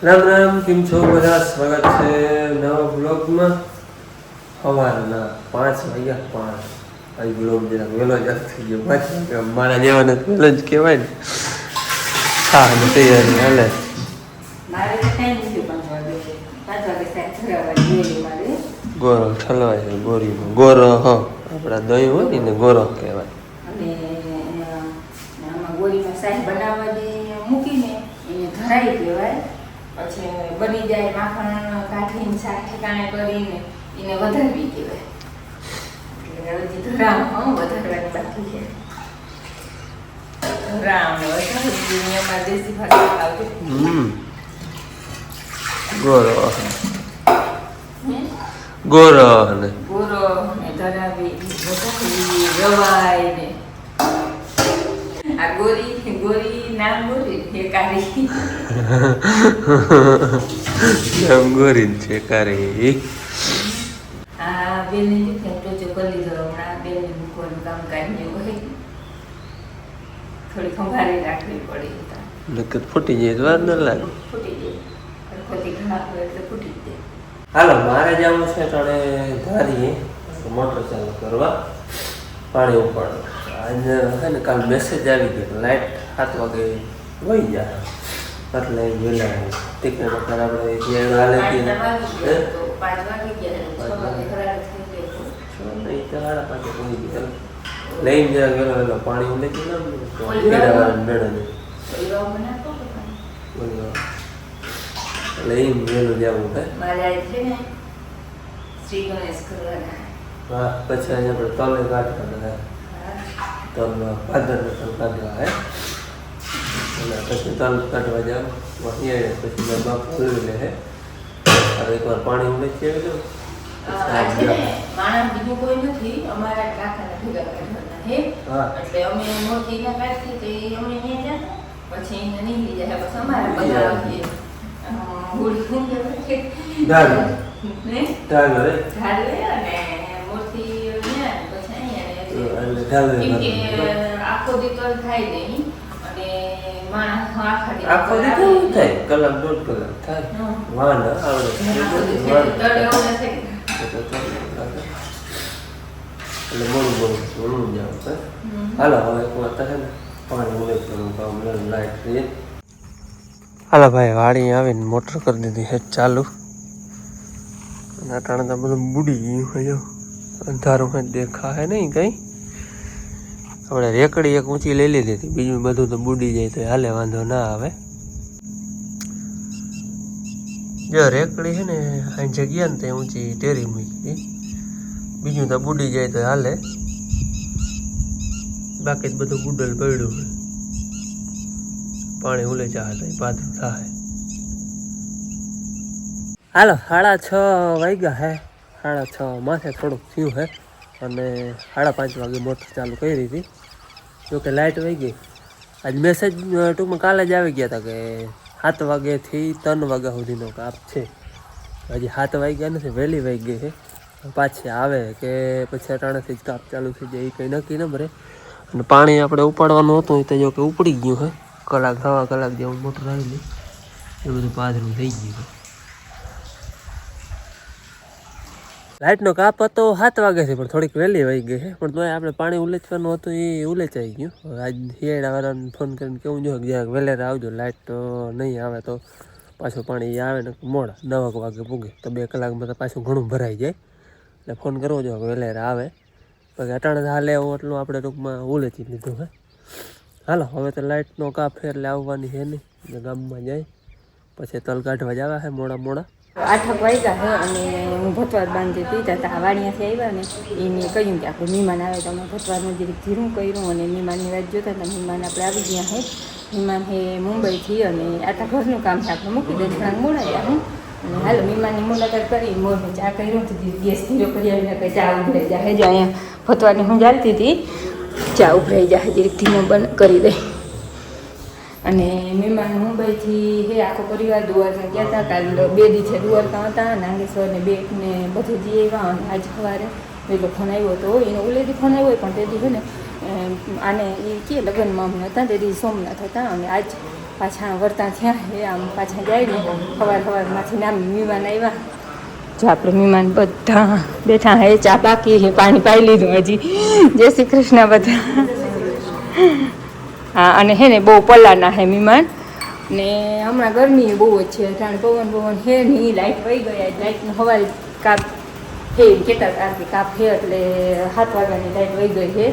રામ રામ, કેમ છો બધા? સ્વાગત છે નવા બ્લોગમાં. સવારના 5 વાગ્યા 5. આ બ્લોગ જરા વહેલો જ થઈ ગયો. 5 વાગ્યા મારા જેવાને વહેલો જ કહેવાય ને. હા ને તૈયારી હાલે. મારે તો ટાઈમ નથી 5 વાગે સાહેબ થયા મારે ગોરો ઠલવાય છે ગોરીનો ગોરો. હા, આપણા દહીં હોય ને ગોરો કહેવાય. અને આમાં ગોળીમાં સાહેબ બનાવવા દે મૂકીને એને ધરાઈ દેવાય. પછી બની જાય માખણ કાઢીને શાક ઠેકાણે કરીને એને વધારવી દેવાય. એટલે હજી ધરામ વધારવાની બાકી છે. ધરામ વધારી એમાં દેશી ભાષા આવતી. ગોરો ગોરો ને ગોરો ને ધરાવી વધારી રવાય ને આ ગોરી ગોરી નામ ગોરી એ કાઢી નામ ગોરી છે કારે. આ બેનની ફેક્ટો ચોકર લીધો હમણાં બેનને મૂકવાનું કામ કાઢી હોય થોડી સંભાળી રાખવી પડી. નકર ફૂટી જાય તો વાર ન લાગે. ફૂટી જાય ખોટી ઘણા હોય એટલે ફૂટી જાય. હાલો, મારે જવું છે ટાણે ધારીએ મોટર ચાલુ કરવા, પાણી ઉપાડવા. આજે છે ને કાલ મેસેજ આવી ગયો લાઇટ 7 વાગે વહી જાય એટલે વહેલા ટીકને વખત આપણે જે હાલે તો 5 વાગે ગયા 6 વાગે ખરાબ થઈ ગયો. નહીં તો 5:30 પહોંચી ગયા. લઈને જરા વહેલો વહેલો પાણી હું લેતી ના મેળે લઈને વહેલું જવું હે. મારે છે ને શ્રી ગણેશ કરવાના. હા, પછી અહીંયા આપણે તલે કાઢવાના. તલ ભાદરને તલ કાઢવા હે. અને પછી તલ કાઢવા જાવ અહીંયા પછી મારા બાપ ખોલવી લે હે. હવે એકવાર પાણી હું લેતી આવી દઉં. માણસ બીજું કોઈ નથી, અમારા કાકાના ભેગા કાઢવાના હે. એટલે અમે મોટી ના કાઢી તો અમે ત્યાં જતા પછી એને નીકળી જાય પછી અમારા બધા આવીએ હોળી ખૂંદે ઢાલ અને મૂર્તિ આખો દીકરો થાય નહીં અને માણસ આખો દીકરો થાય કલાક 1.5 કલાક થાય. વાન આવડે એટલે મોડું જાવ. હાલો, હવે એક વાત છે ને પાણી ઉલેક કરું કામ લાઈટ થઈ. હાલો ભાઈ, વાડી આવીને મોટર કરી દીધી છે ચાલુ. અને અટાણે તો બધું બુડી ગયું હોય. અંધારું કંઈ દેખાય નહીં કંઈ. આપણે રેકડી એક ઊંચી લઈ લીધી હતી, બીજું બધું તો બુડી જાય તો હાલે, વાંધો ના આવે. જો રેકડી છે ને અહીં જગ્યા ને ત્યાં ઊંચી ટેરી મૂકી, બીજું તો બુડી જાય તો હાલે, બાકી જ બધું બુડલ પડ્યું હોય. પાણી ઉલે ચાહે પાછું થાય. હાલો, 6:30 વાગ્યા હે. 6:30 માથે થોડુંક થયું હે અને 5:30 વાગે મોટર ચાલુ કરી હતી. જોકે લાઇટ વહી ગઈ. આજ મેસેજ ટૂંકમાં કાલે જ આવી ગયા હતા કે 7 વાગ્યાથી 3 વાગ્યા સુધીનો કાપ છે. હજી 7 વાગ્યા નથી, વહેલી વહી ગઈ છે. પાછી આવે કે પછી અટાણેથી જ કાપ ચાલુ થઈ જાય એ કંઈ નક્કી ન ભરે. અને પાણી આપણે ઉપાડવાનું હતું એ તો જો કે ઉપડી ગયું હે. કલાક 1.5 કલાક જેવું મોટર આવેલી એ બધું પાથરું થઈ ગયું. લાઇટનો કાપ હતો 7 વાગ્યાથી, પણ થોડીક વહેલી વહી ગઈ છે. પણ તોય આપણે પાણી ઉલેચવાનું હતું એ ઉલેચાઈ ગયું. આજ શિયાળાવાળાને ફોન કરીને કેવું જો જરાક વહેલેરા આવજો, લાઇટ તો નહીં આવે તો પાછું પાણી આવે ને મોડા 9 વાગે પૂગે તો 2 કલાકમાં તો પાછું ઘણું ભરાઈ જાય. એટલે ફોન કરવો જો વહેલેરા આવે. પછી અટાણે હાલે એવું એટલું આપણે ટૂંકમાં ઉલેચી લીધું હે. હાલો, હવે તો લાઇટનો કાપ એટલે આવવાની છે નહીં, ગામમાં જાય પછી તલ કાઢવા જવા છે મોડા. 8 વાગ્યા છે અને હું ભતવાર બાંધી હતી ત્યાં વાડિયાથી આવ્યા ને એને કહ્યું કે આપણે મહેમાન આવે તો અમે ભતવારનું જરીક ધીરું કર્યું અને મહેમાનની વાત જોતા હતા. મહેમાન આપણે આવી ગયા છે. મહેમાન છે મુંબઈથી અને આટલા ઘરનું કામ છે આપણે મૂકી દઈએ થોડાક મોડાયા હું અને હાલો મહેમાનની મુલાકાત કરી મોરને ચા કર્યું હતું. ગેસ ધીરો કરી આવીને કંઈ ચા ઉભરાઈ જાય જો અહીંયા ભતવારની હું ચાલતી હતી, ચા ઉભરાઈ જાય જરીક ધીમો બંધ કરી દઈ. અને મહેમાન મુંબઈથી હે આખો પરિવાર દ્વારકા ગયા હતા. કાલ 2 દિવસે દ્વારકા હતા, નાગેશ્વર ને બેટને બધે જઈ આવ્યા. અને આજ સવારે પેલો ફોન આવ્યો હતો, એનો ઓલેથી ફોન આવ્યો પણ તેથી છે ને આને એ કે લગ્નમાં અમે હતા તેથી સોમનાથ હતા અને આજ પાછા વર્તા થયા એ આમ પાછા જાય સવારમાંથી નામ મહેમાન આવ્યા. જો આપણે મહેમાન બધા બેઠા હે, ચા બાકી હે, પાણી પાઈ લીધું હજી. જય શ્રી કૃષ્ણ બધા. હા, અને હે ને બહુ પલાના હે મહેમાન, ને હમણાં ગરમી બહુ જ છે. અટાણે પવન હે નહીં, લાઇટ વહી ગયા. લાઇટનું હવારે કાપ હે કહેતા હતા કે કાપ હે એટલે 7 વાગ્યાની લાઇટ વહી ગઈ છે.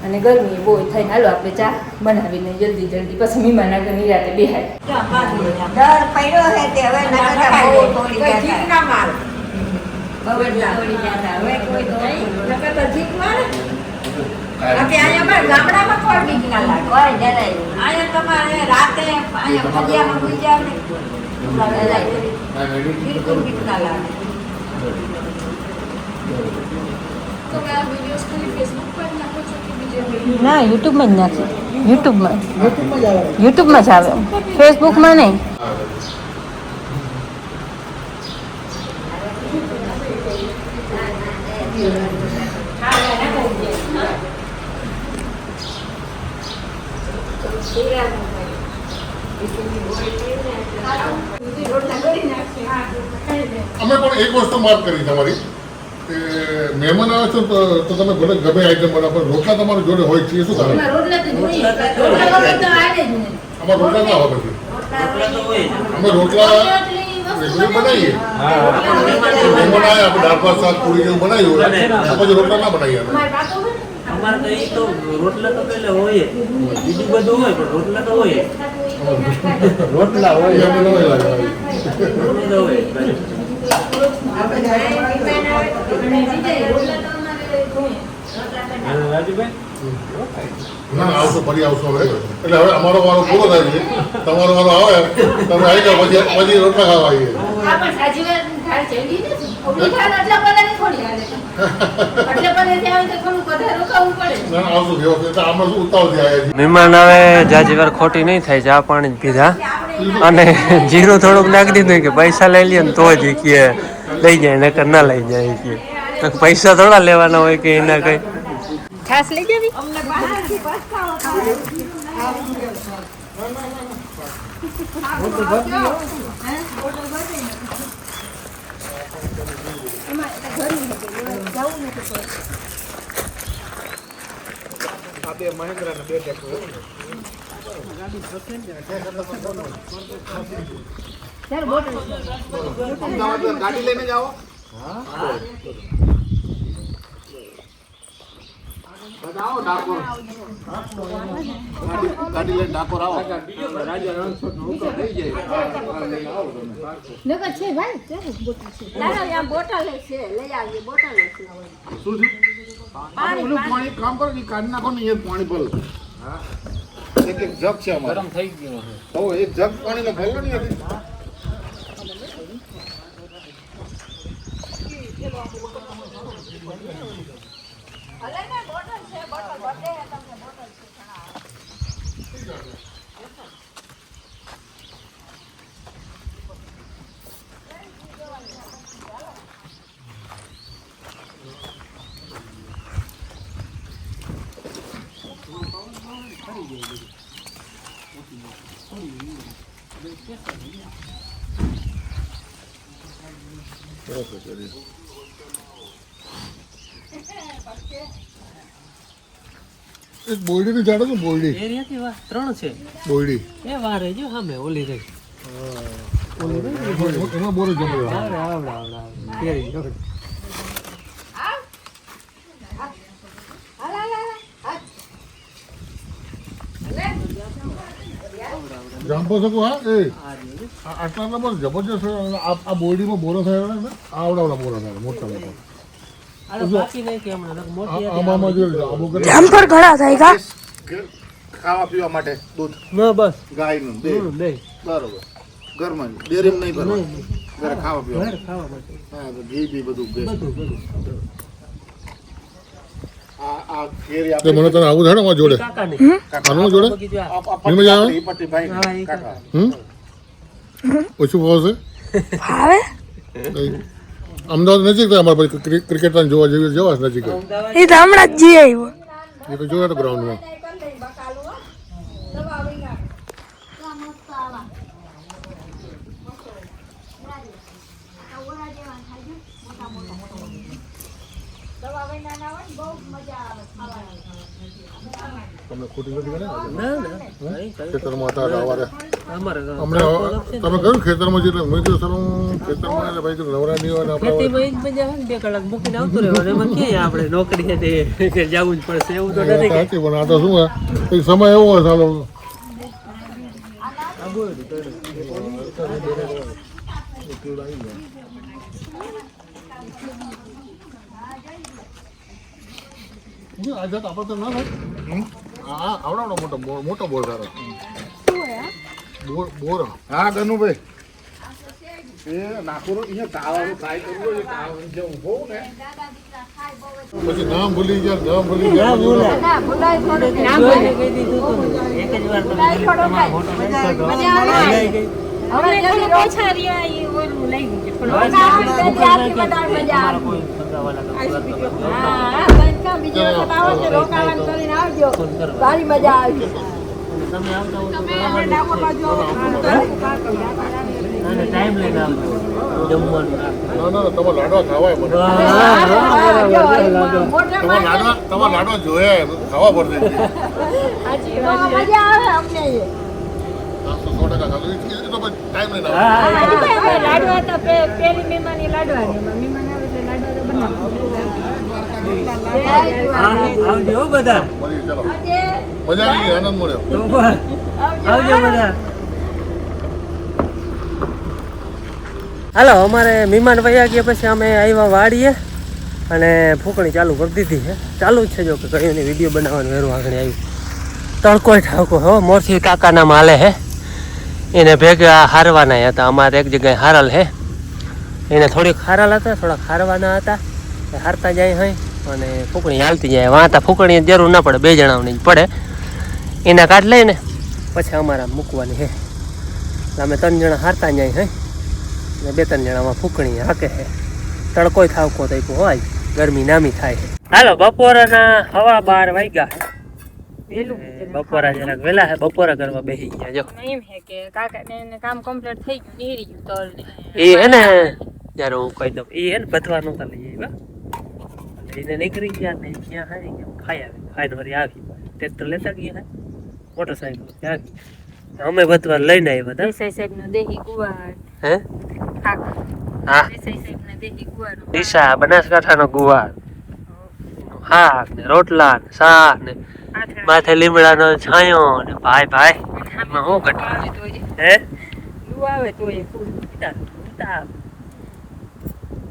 અને ગરમી બહુ થાય. હાલો આપણે ચા બનાવીને જલ્દી પછી મહેમાન આગળ નિરાતે બેહાય. ડર પડ્યો છે તે હવે નકર બહુ તોડી ગયા હતા. હવે કોઈ નકર તો જીત મારે. અહીંયા અમારા ગામડામાં કોઈ બીક ના લાગે. કોઈ જરાય. અહીંયા તમારે રાતે અહીંયા ફળિયામાં સુઈ જાવ ને બિલકુલ બીક ના લાગે. ના, યુટ્યુબમાં જ નાખી. યુટ્યુબમાં જ આવે, ફેસબુકમાં નહીં. અમે પણ એક વસ્તુ માર્ક કરી તમારી કે મહેમાન આવે છે તો તમે ભલે ગમે આઈટમ બનાવો પણ રોટલા તમારી જોડે હોય છે. શું કારણ? અમારા રોટલા ના હોય પછી અમે રોટલા રેગ્યુલર બનાવીએ. મહેમાન આવે આપણે દાળ ભાત શાક પૂરી જેવું બનાવ્યું હોય પછી રોટલા ના બનાવીએ. અમારે તો એ તો રોટલા તો પેલા હોય, બીજું બધું હોય પણ રોટલા તો હોય. રોટલા હોય ના આવશો ફરી આવશો હવે. એટલે હવે અમારો વારો પૂરો થાય છે, તમારો વારો આવે તમે આવી જાઓ પછી રોટલા ખાવા આવીએ. મહેમાન આવે જાજી વાર ખોટી નહીં થાય, ચા પાણી જ પીધા અને જીરું થોડુંક નાખી દીધું કે પૈસા લઈ લે ને તો જ કે લઈ જાય, નકર ના લઈ જાય કે પૈસા થોડા લેવાના હોય કે એના કઈ. છાસ લઈ જવી. ગાડી લઈને જાઓ. ગાડી લઈને ડાકોર આવો. પાણી કામ કરો ને કાઢી નાખો ને એ પાણી ભરો. એક જગ છે ગરમ થઈ ગયો. એક જગ પાણી નો ભરો ને. એક બોયડી ની ઝાડ છે. બોયડી એરિયાથી 3 છે. બોયડી એ વારે જો સામે ઓલી રહી. એમાં બોર જમે. જાંબો શકો. હા એ આટલા નંબર જબરજસ્ત. આ બોયડીમાં બોરો થયા ને આવડા બોરો થયા મોટા મોટા. ખાવા પીવા માટે દૂધ બસ ગાયનું બરોબર. ઘરમાં ડેરી નહીં ભરવાનું, ઘરે ખાવા પીવા માટે. હા ઘી બી બધું. મને તને આવું થાય ને જોડે જોડે ઓછું ભાવશે. અમદાવાદ નજીક થાય અમારે પછી ક્રિકેટ જોવા જેવી જવા નજીક. એ તો હમણાં જ જઈ આવ્યો. એ તો જોયા ગ્રાઉન્ડમાં. તમને ખોટી નથી ગણે ના ના નહીં કઈ ખેતરમાં હતા સવારે અમારે અમને તમે કહ્યું ખેતરમાં એટલે મેં કીધું સર હું ખેતરમાં એટલે ભાઈ નવરા નહીં હોય ને આપણે ખેતીમાં ઈ જ મજા આવે ને 2 કલાક મૂકીને આવતું રહેવાનું એમાં ક્યાંય આપણે નોકરી છે તે જવું જ પડશે એવું તો નથી કે સાચી પણ આ તો શું હોય એક સમય એવો હોય ચાલો જો આ જત આપણે તો ના થાય હા આવડાવડો મોટો બોર સારો બોર હા ગનુભાઈ એ નાખોરો અહીંયા તાવાનું ટ્રાય કરવું હોય તાવાનું જે ઊભો ને પછી નામ ભૂલી ગયા ભૂલાય થોડું કહી દીધું હતું ને, એક જ વાર તમે તમારો ફોટો નાખ્યો તો ભૂલાઈ ગઈ. હવે થોડું ઓછા રહ્યા એ ઓલું લઈ ગયું પણ હવે ઓછા આવે મૂકી તો ત્યાંથી નાખીએ. વધારે મજા તમારો આવે. કોઈ સગાવાલા કે કરતો નથી. હા બંકા બીજી વખત આવો તો રોકાવાનું કરીને આવજો ફોન કરવા. સારી મજા આવશે અને તમે આવતા હો તો અને ટાઈમ લઈને આવજો જમવાનું રાખજો. ના તમારા લાડવા ખાવાય મને તમારા લાડવા જોયા ખાવા પડશે મજા આવે અમને એ. 100% ખાધું એ તો પછી ટાઈમ લઈને હા, આવે હા, હા. લાડવા તો પેલી મહેમાની લાડવા ને મહેમાન આવે એટલે લાડવા તો બનાવવા. હા, આવજો હો બધા. મળી ચાલો મજા આવી ગઈ આનંદ મળ્યો તો બસ. આવજો બધા. હાલો અમારે મહેમાન વયા ગયા પછી અમે આવ્યા વાડીએ અને ફૂંકણી ચાલુ કરી દીધી છે. ચાલુ જ છે જો કે કયું નહીં વિડીયો બનાવવાનું વેરું આગળ આવ્યું. તડકો ઠાકો હો મોરથી કાકાના માલે હે એને ભેગા હારવાના હતા. અમારે એક જગ્યાએ હારલ હે એને થોડીક હારલ હતા થોડાક હારવાના હતા એ હારતા જાય હોય અને ફૂંકણી હાલતી જાય વાંતા ફૂંકણી જરૂર ના પડે 2 જણાની જ પડે એના કાઢ લઈને પછી અમારા મૂકવાની હે એટલે અમે 3 જણા હારતા જાય હે ને 2-3 જણામાં ફૂંકણી હાકે હે. તડકોય થાવકો થઈકો હોય ગરમી નામી થાય છે. હાલો બપોરના 12:15 વાગ્યા હે બપોરા જરાક વેલા હે બપોરા કરવા બેસી ગયા જો એમ હે કે કાકા ને એને કામ કમ્પ્લીટ થઈ ગયું નીરી ગયું તલ ને એ હે ને જ્યારે હું કહી દઉં એ હે ને બથવાનું તો લઈ આવ્યા એને નીકળી ગયા ને ત્યાં હારી ગયા ખાઈ વળી આવી ટ્રેક્ટર લેતા ગયા હે મોટરસાઇકલ ત્યાં અમે બથવા લઈને આવ્યા હતા દેસાઈ સાહેબ નો દેહી ગુવાર હે કાકા હા દેસાઈ સાહેબ ના દેહી ગુવાર ડીસા બનાસકાંઠાનો ગુવાર શાક ને રોટલા ને શાક ને માથે લીમડાનો છાંયો ને ભાઈ એમાં હું ઘટે હે લુ આવે તો એ ફૂલ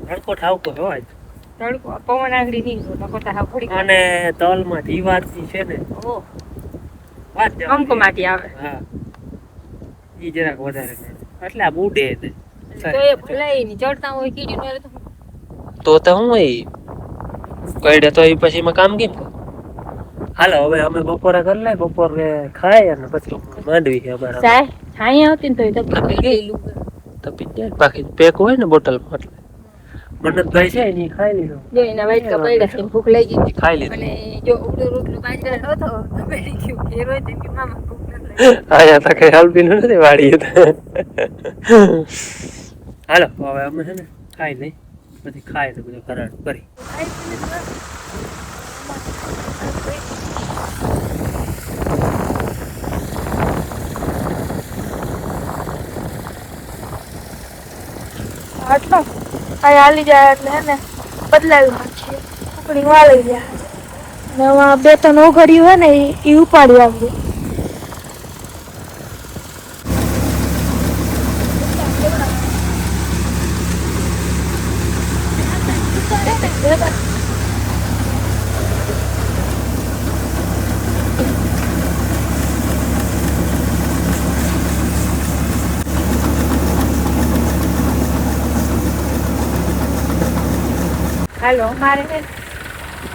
તડકો ઠાવકો હોય તડકો પવન આગળી નહીં જો નકો તો હા ફોડી અને તલમાં જીવાતની છે ને ઓ વાત જવા કંકો માટી આવે હા ઈ જરાક વધારે છે. એટલે આ બુડે ને તો એ ભલાઈ ની ચડતા હોય કીડી નો તો હું એ કઈડે તો એ પછી માં કામ કેમ કરું? હાલો હવે અમે બપોરે કરી લે બપોરે ખાય અને પછી માંડવી છે અમારા ચાય છાઈ આવતી ને તો એ તો ગઈ લુગર તપી જાય બાકી પેક હોય ને બોટલમાં એટલે મનતભાઈ છે એની ખાઈ લીધો જો એના વાઈટ કપડા છે ભૂખ લાગી ગઈ ખાઈ લીધું અને જો ઉડો રોટલો બાજરા નતો તો બેડી ગયું ઘેર હોય તો કે મામા ભૂખ નથી અહીંયા તો કઈ હાલપીનું નથી વાડીએ તો હાલો હવે અમે છે ને ખાઈ લઈ પછી ખાય તો બધું ફરાળ કરી આટલો આ હાલી જાય એટલે હે ને બદલાવી નાખીએ આપણી વાળી જાય ને એમાં 2-3 ઓઘડિયું હોય ને એ ઉપાડી આવીએ હાલો અમારે છે ને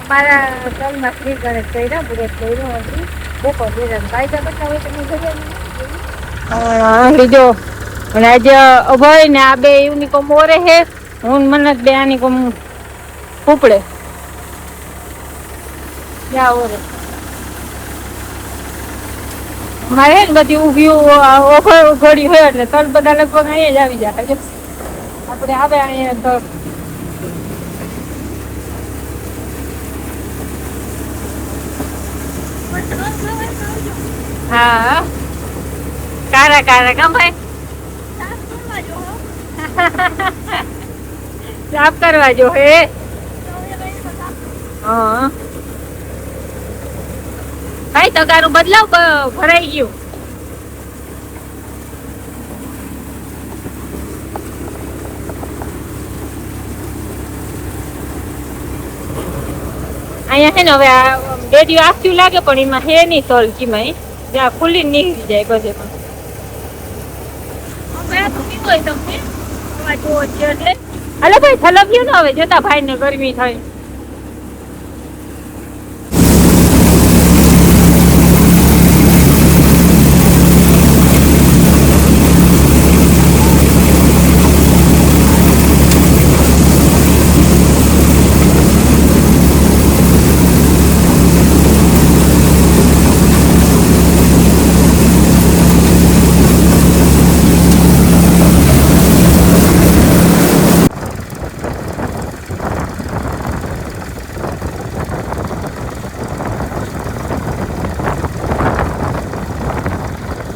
અમારા તલમાં શ્રી ગણેશ કર્યા બુરેટ કર્યું હતી બપોર બેરા કાયદા કરતા હોય તમે લીધો અને આજે અભય ને આ બે યુનિકોમ ઓરે હે હું મને બે આની કોમ ઉપડે જા ઓરે મારે ને બધી ઊભી ઓફર ઘડી હોય એટલે તલ બધા લગભગ અહીંયા જ આવી જાય આપણે આવે અહીંયા તો હા કારા કારા કામ ભાઈ સાફ કરવા જો હે હા ભાઈ તગારું બદલાવ ભરાઈ ગયું અહીંયા છે ને હવે આ રેડિયો આખું લાગે પણ એમાં હે નહીં તલ કીમાં જ્યાં ખુલ્લી નીકળી જાય બધે પણ હાલો ભાઈ થલવ્યું ને હવે જતા ભાઈ ને ગરમી થાય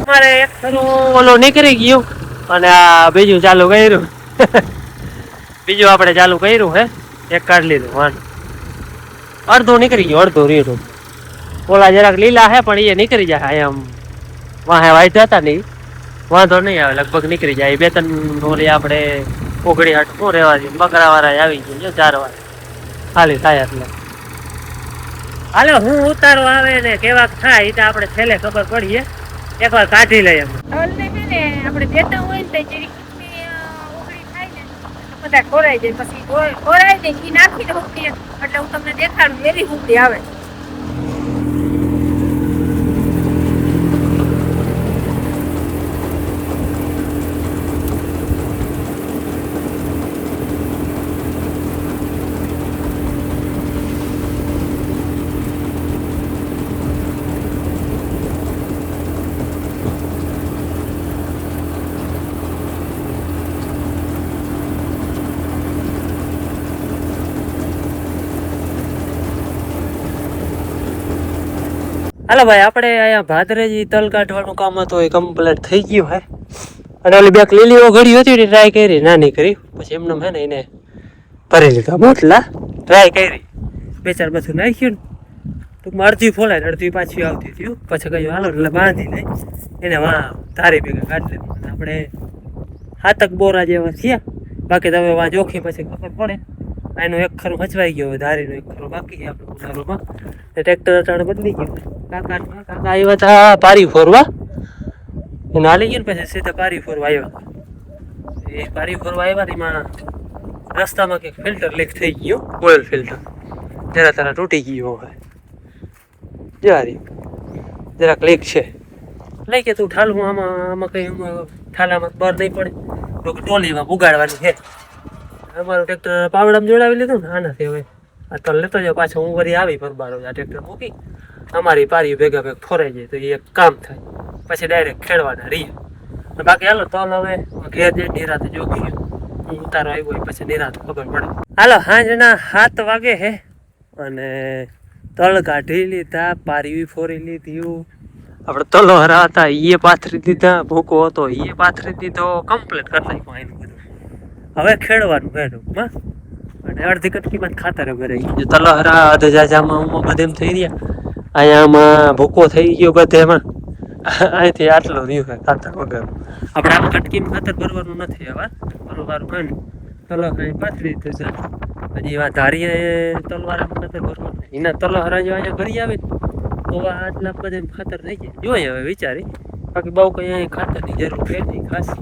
અમારે એક ઓલો નીકળી ગયું અને આ બીજું ચાલુ કર્યું બીજું આપણે ચાલુ કર્યું હે એક કાઢ લીધું વાન અડધું નીકળી ગયું અડધું રીઢું ઓલા જરાક લીલા હે પણ એ નીકળી જાય એમ વાહે વાંચ્યા હતા નહીં વાંધો નહીં આવે લગભગ નીકળી જાય બે ત્રણ ઓલી આપણે ઓગળી હાટ શું રહેવા દે બકરા વાળા આવી ગયું 4 વાર ખાલી થાય એટલે હાલો હું ઉતારો આવે ને કેવા થાય એ તો આપણે છેલ્લે ખબર પડીએ એકવાર કાઢી લઈએ આપણે દેતા હોય ને ઓગળી થાય ને બધા ખોરાઈ જાય પછી ખોરાઈ જાય એ નાખીને ઉગતી એટલે હું તમને દેખાડું એવી ઉગતી આવે હાલો ભાઈ આપણે અહીંયા ભાદરેજી તલ કાઢવાનું કામ હતું એ કમ્પ્લીટ થઈ ગયું હે અને ઓલી બેક લીલી ઓગળી હતી ને ટ્રાય કરી નાની કરી પછી એમને હે ને એને ભરી લીધા મોટલા ટ્રાય કરી 2-4 બધું નાખ્યું ને ટૂંકમાં અડધી ફોલાય અડધી પાછી આવતી હતી પછી કહ્યું હાલો એટલે બાંધી લઈ એને વાહ ધારી ભેગા કાઢી લીધું આપણે 7 બોરા જેવા થયા બાકી તમે વાં જોખી પછી ખબર પડે એનું એક ખરું હચવાઈ ગયો ધારીનું એક ખરું બાકી આપણે ઉતારોમાં ટ્રેક્ટર અટાણે બદલી ગયું કાકા આવ્યા હતા પારી ફોરવા એને હાલી ગયું ને પછી સીધા પારી ફોરવા આવ્યા એ પારી ફોરવા આવ્યા એમાં રસ્તામાં કંઈક ફિલ્ટર લીક થઈ ગયું ઓઇલ ફિલ્ટર જરા તૂટી ગયું હવે જારી જરાક લીક છે લઈ કે તું ઠાલું આમાં કંઈ ઠાલામાં બર નહીં પડે તો ટોલીમાં ઉગાડવાની છે અમારું ટ્રેક્ટર પાવડામાં જોડાવી લીધું ને આનાથી હવે આ તો લેતો જાવ પાછો હું વળી આવી ફરબારો આ ટ્રેક્ટર મૂકી અમારી પારી ભેગા ફોરાઈ જાય તો એ એક કામ થાય પછી ડાયરેક્ટ ખેડવાના રહીએ બાકી હાલો તલ હવે ઘેર જઈ નિરાતે જોગી હું ઉતારો આવ્યો હોય પછી નિરાતે ખબર પડે હાલો સાંજના 7 વાગે હે અને તલ કાઢી લીધા પારી ફોરી લીધી આપણે તલો હરા હતા એ પાથરી દીધા ભૂકો હતો એ પાથરી દીધો કમ્પ્લીટ કરી નાખ્યું એનું બધું હવે ખેડવાનું ખેડું અને અડધી કટકીમાં ખાતર ભરાઈ ગયું તલહરા અધજાજામાં બધે એમ થઈ રહ્યા અહીંયામાં ભૂકો થઈ ગયો બધેમાં અહીંથી આટલું રહ્યું છે ખાતર વગર આપણે આમ કટકીમાં ખાતર ભરવાનું નથી હવે બરોબર ને તલહરા પાથરી દીધું છે હજી એવા ધારીએ તલવારામાં ખાતર ભરવાનું એના તલહરા જો અહીંયા કરી આવે તો આટલા બધે ખાતર થઈ જાય જોઈએ હવે વિચારી બાકી બહુ કંઈ અહીં ખાતરની જરૂર છે નહીં ખાસ